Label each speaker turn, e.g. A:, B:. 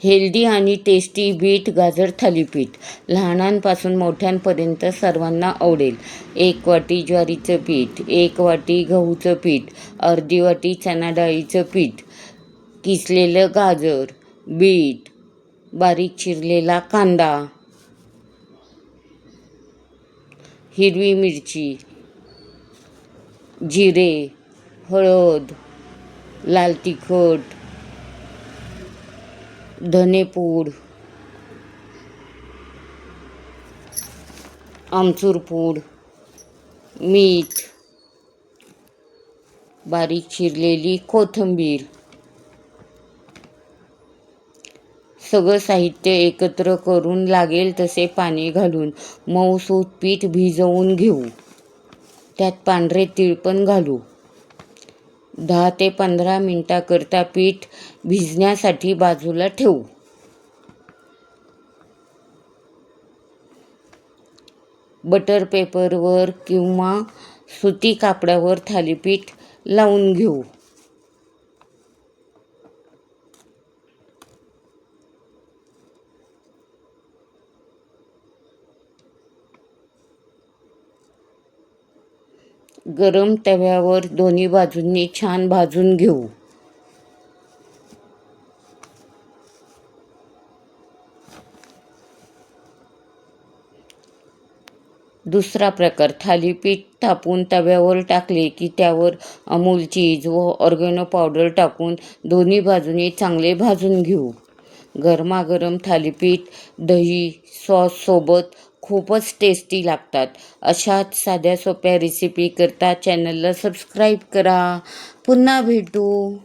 A: Healthy आणि tasty bit गाजर थालीपीठ लहानांपासून मोठ्यांपर्यंत सर्वांना आवडेल. 1 वाटी ज्वारीचं पीठ, 1 वाटी गहूचं पीठ, अर्धी वाटी चणा डाळीचं पीठ, किसलेलं गाजर, बीट, बारीक चिरलेला कांदा, हिरवी मिरची, जिरे, हळद, लाल तिखट, धनेपूड, आमचूर पूड, मीठ, बारीक चिरलेली कोथिंबीर. सगळं साहित्य एकत्र करून लागेल तसे पाणी घालून मऊसूत पीठ भिजवून घेऊ. त्यात पांढरे तीळ पण घालू. 10 ते 15 मिनिटाकरता पीठ भिजण्यासाठी बाजूला ठेवू. बटर पेपरवर किंवा सुती कापडावर थालीपीठ लावून घेऊ. गरम तव्यावर दोन्ही बाजूंनी छान भाजून घेऊ. दुसरा प्रकार, थालीपीठ थापून तव्यावर टाकले की त्यावर अमूल चीज व ऑर्गेनो पावडर टाकून दोन्ही बाजूनी चांगले भाजून घेऊ. गरमागरम थालीपीठ दही सॉससोबत खूपच टेस्टी लागतात. अशाच साध्या सोप्या रेसिपी करता चॅनलला सबस्क्राईब करा. पुन्हा भेटू.